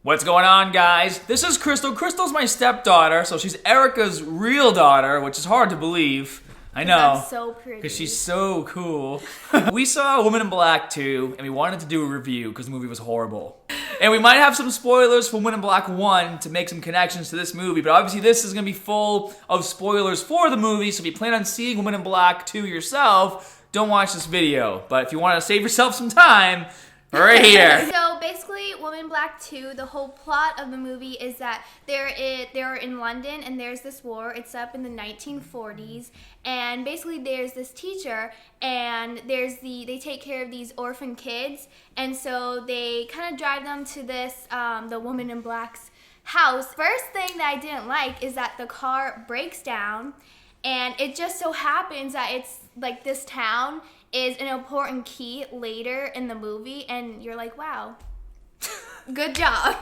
What's going on, guys? This is Crystal. Crystal's my stepdaughter, so she's Erica's real daughter, which is hard to believe. I know. That's so pretty. Because she's so cool. We saw Woman in Black 2, and we wanted to do a review because the movie was horrible. And we might have some spoilers for Woman in Black 1 to make some connections to this movie, but obviously this is going to be full of spoilers for the movie, so if you plan on seeing Woman in Black 2 yourself, don't watch this video. But if you want to save yourself some time, right here. So basically, Woman in Black 2, the whole plot of the movie is that they're in London and there's this war. It's up in the 1940s, and basically there's this teacher and they take care of these orphan kids, and so they kind of drive them to this the Woman in Black's house. First thing that I didn't like is that the car breaks down, and it just so happens that it's like this town is an important key later in the movie, and you're like, wow, good job.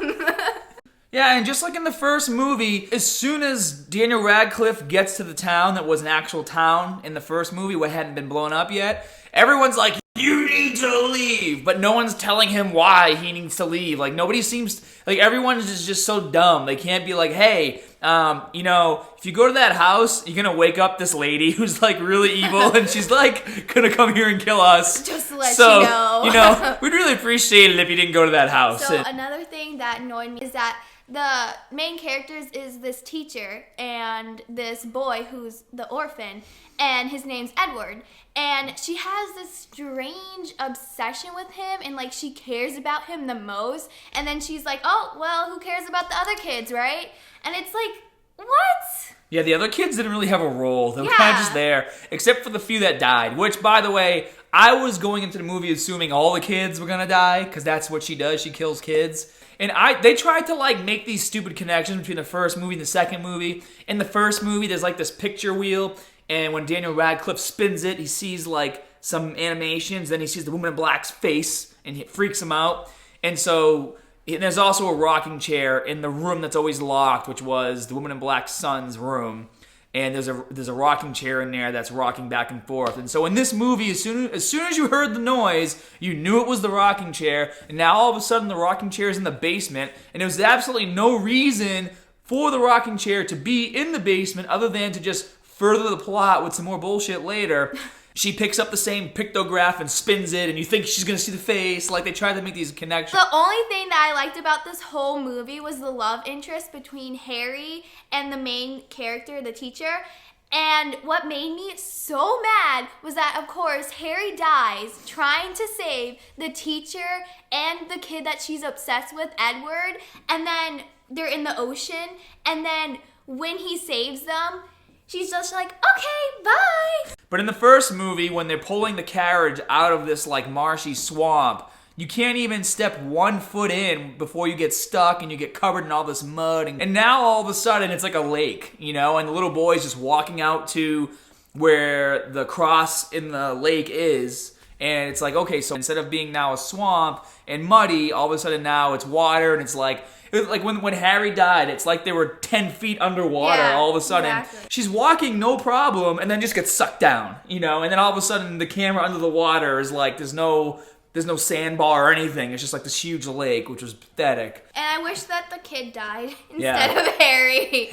Yeah, and just like in the first movie, as soon as Daniel Radcliffe gets to the town that was an actual town in the first movie, what hadn't been blown up yet, everyone's like, you need to leave, but no one's telling him why he needs to leave. Like, nobody seems, like, everyone is just so dumb. They can't be like, hey, if you go to that house, you're gonna wake up this lady who's, like, really evil, and she's, like, gonna come here and kill us. Just to let you know. We'd really appreciate it if you didn't go to that house. So another thing that annoyed me is that the main characters is this teacher and this boy who's the orphan, and his name's Edward. And she has this strange obsession with him, and like she cares about him the most. And then she's like, oh, well, who cares about the other kids, right? And it's like, what? Yeah, the other kids didn't really have a role. They were kind of just there, except for the few that died. Which, by the way, I was going into the movie assuming all the kids were gonna die, because that's what she does. She kills kids. And they tried to, like, make these stupid connections between the first movie and the second movie. In the first movie, there's, like, this picture wheel, and when Daniel Radcliffe spins it, he sees, like, some animations, then he sees the Woman in Black's face, and it freaks him out. And so, and there's also a rocking chair in the room that's always locked, which was the Woman in Black's son's room. And there's a rocking chair in there that's rocking back and forth. And so in this movie, as soon as you heard the noise, you knew it was the rocking chair. And now all of a sudden the rocking chair is in the basement. And there was absolutely no reason for the rocking chair to be in the basement other than to just further the plot with some more bullshit later. She picks up the same pictograph and spins it, and you think she's gonna see the face. Like, they tried to make these connections. The only thing that I liked about this whole movie was the love interest between Harry and the main character, the teacher. And what made me so mad was that, of course, Harry dies trying to save the teacher and the kid that she's obsessed with, Edward. And then they're in the ocean, and then when he saves them, she's just like, okay, bye. But in the first movie, when they're pulling the carriage out of this, like, marshy swamp, you can't even step 1 foot in before you get stuck and you get covered in all this mud. And now, all of a sudden, it's like a lake, you know? And the little boy's just walking out to where the cross in the lake is. And it's like, okay, so instead of being now a swamp and muddy, all of a sudden now it's water, and it's like when Harry died, it's like they were 10 feet underwater all of a sudden. Exactly. She's walking no problem and then just gets sucked down, you know? And then all of a sudden the camera under the water is like there's no sandbar or anything. It's just like this huge lake, which was pathetic. And I wish that the kid died instead of Harry.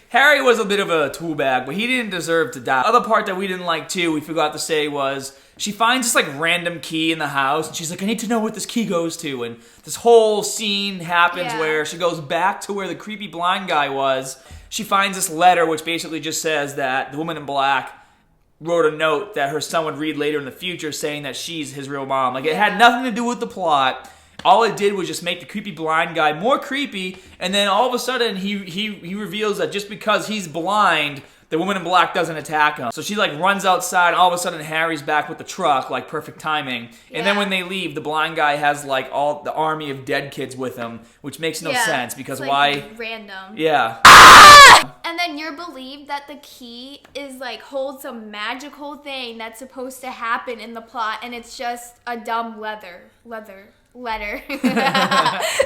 Harry was a bit of a tool bag, but he didn't deserve to die. Other part that we didn't like too, we forgot to say, was she finds this like random key in the house, and she's like, I need to know what this key goes to. And this whole scene happens where she goes back to where the creepy blind guy was. She finds this letter, which basically just says that the Woman in Black wrote a note that her son would read later in the future saying that she's his real mom. Like, it had nothing to do with the plot. All it did was just make the creepy blind guy more creepy, and then all of a sudden he reveals that just because he's blind, the Woman in Black doesn't attack him. So she like runs outside, and all of a sudden Harry's back with the truck, like perfect timing. And then when they leave, the blind guy has like all the army of dead kids with him, which makes no sense because it's, why? Like, random. Yeah. And then you're believed that the key is like holds some magical thing that's supposed to happen in the plot, and it's just a dumb letter.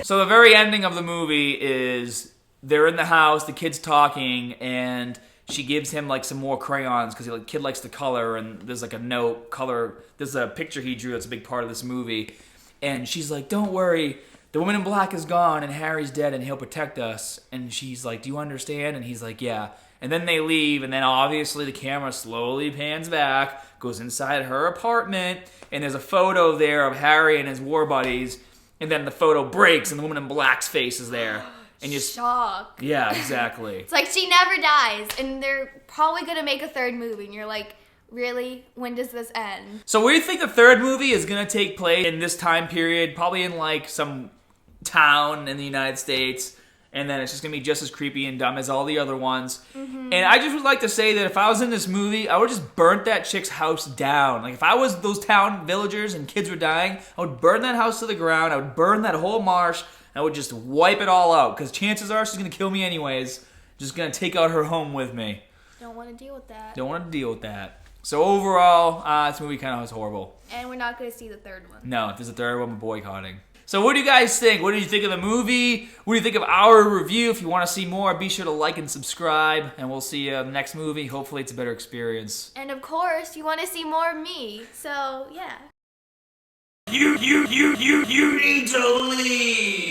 So the very ending of the movie is they're in the house, the kid's talking, and she gives him like some more crayons because the kid likes to color, and there's like a note color. There's a picture he drew that's a big part of this movie, and she's like, "Don't worry, the woman in black is gone and Harry's dead and he'll protect us. And she's like, do you understand? And he's like, yeah. And then they leave, and then obviously the camera slowly pans back, goes inside her apartment, and there's a photo there of Harry and his war buddies, and then the photo breaks and the woman in black's face is there. And you shock. Yeah, exactly. It's like she never dies, and they're probably gonna make a third movie, and you're like, really? When does this end? So where do you think the third movie is gonna take place in this time period? Probably in like some town in the United States, and then it's just gonna be just as creepy and dumb as all the other ones. And I just would like to say that if I was in this movie, I would just burnt that chick's house down. Like if I was those town villagers and kids were dying, I would burn that house to the ground. I would burn that whole marsh. I would just wipe it all out, because chances are she's gonna kill me anyways. Just gonna take out her home with me. Don't want to deal with that. Don't want to deal with that. So overall, this movie kind of was horrible. And we're not gonna see the third one. No, if there's a third one, we're boycotting. So what do you guys think? What did you think of the movie? What do you think of our review? If you want to see more, be sure to like and subscribe, and we'll see you in the next movie. Hopefully it's a better experience. And of course, you want to see more of me. So, yeah. You need to leave!